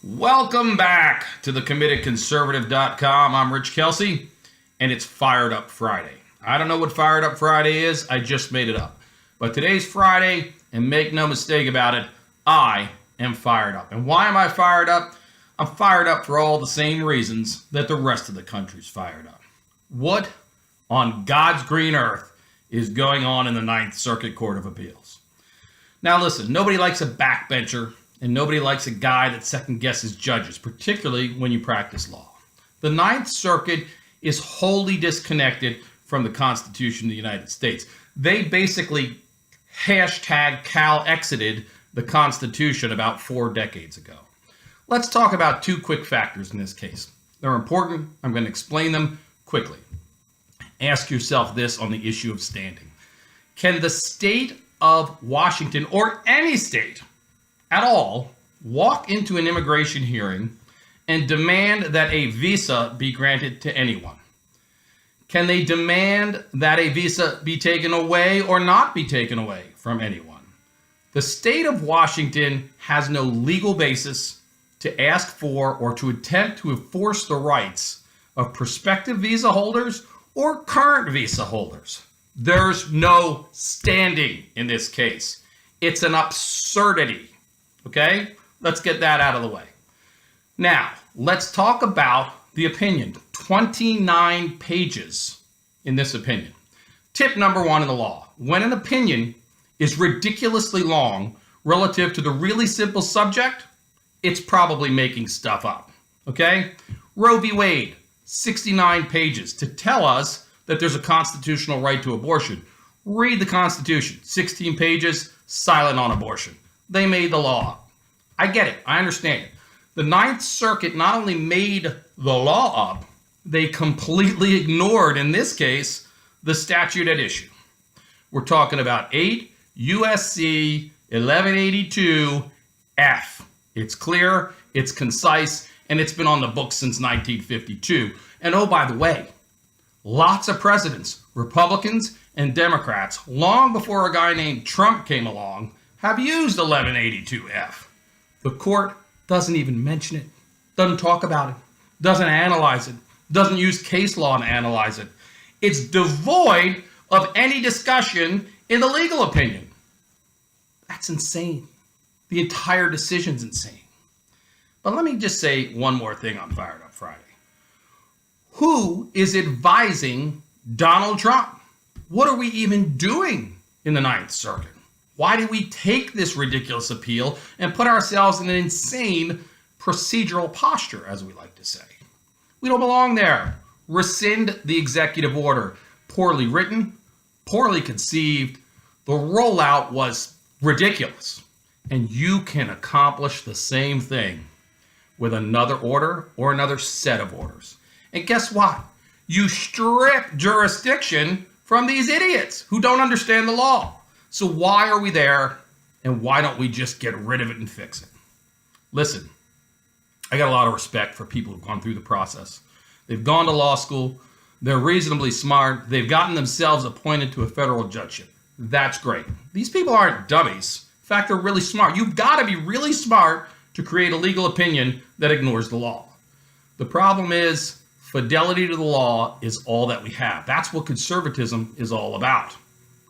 Welcome back to the CommittedConservative.com. I'm Rich Kelsey, and it's Fired Up Friday. I don't know what Fired Up Friday is. I just made it up. But today's Friday, and make no mistake about it, I am fired up. And why am I fired up? I'm fired up for all the same reasons that the rest of the country's fired up. What on God's green earth is going on in the Ninth Circuit Court of Appeals? Now listen, nobody likes a backbencher, and nobody likes a guy that second-guesses judges, particularly when you practice law. The Ninth Circuit is wholly disconnected from the Constitution of the United States. They basically #Cal-exited the Constitution about 4 decades ago. Let's talk about 2 quick factors in this case. They're important. I'm going to explain them quickly. Ask yourself this on the issue of standing. Can the state of Washington, or any state at all, walk into an immigration hearing and demand that a visa be granted to anyone? Can they demand that a visa be taken away or not be taken away from anyone? The state of Washington has no legal basis to ask for or to attempt to enforce the rights of prospective visa holders or current visa holders. There's no standing in this case. It's an absurdity. Okay? Let's get that out of the way. Now, let's talk about the opinion. 29 pages in this opinion. Tip number 1 in the law. When an opinion is ridiculously long relative to the really simple subject, it's probably making stuff up. Okay? Roe v. Wade, 69 pages to tell us that there's a constitutional right to abortion. Read the Constitution. 16 pages, silent on abortion. They made the law. I get it. I understand it. The Ninth Circuit not only made the law up, they completely ignored, in this case, the statute at issue. We're talking about 8 U.S.C. 1182F. It's clear, it's concise, and it's been on the books since 1952. And oh, by the way, lots of presidents, Republicans and Democrats, long before a guy named Trump came along, have used 1182F. The court doesn't even mention it, doesn't talk about it, doesn't analyze it, doesn't use case law to analyze it. It's devoid of any discussion in the legal opinion. That's insane. The entire decision's insane. But let me just say one more thing on Fired Up Friday. Who is advising Donald Trump? What are we even doing in the Ninth Circuit? Why did we take this ridiculous appeal and put ourselves in an insane procedural posture, as we like to say? We don't belong there. Rescind the executive order. Poorly written, poorly conceived. The rollout was ridiculous. And you can accomplish the same thing with another order or another set of orders. And guess what? You strip jurisdiction from these idiots who don't understand the law. So why are we there, and why don't we just get rid of it and fix it? Listen, I got a lot of respect for people who've gone through the process. They've gone to law school. They're reasonably smart. They've gotten themselves appointed to a federal judgeship. That's great. These people aren't dummies. In fact, they're really smart. You've got to be really smart to create a legal opinion that ignores the law. The problem is fidelity to the law is all that we have. That's what conservatism is all about.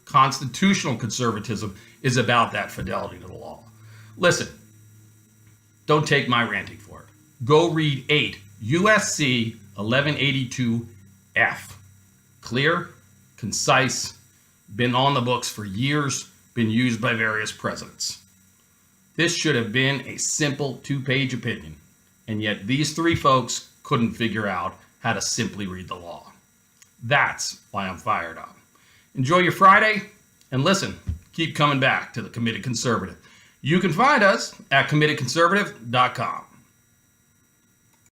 Constitutional conservatism is about that fidelity to the law. Listen, don't take my ranting for it. Go read 8 U.S.C. 1182F. Clear, concise, been on the books for years, been used by various presidents. This should have been a simple 2-page opinion, and yet these 3 folks couldn't figure out how to simply read the law. That's why I'm fired up. Enjoy your Friday, and listen, keep coming back to the Committed Conservative. You can find us at CommittedConservative.com.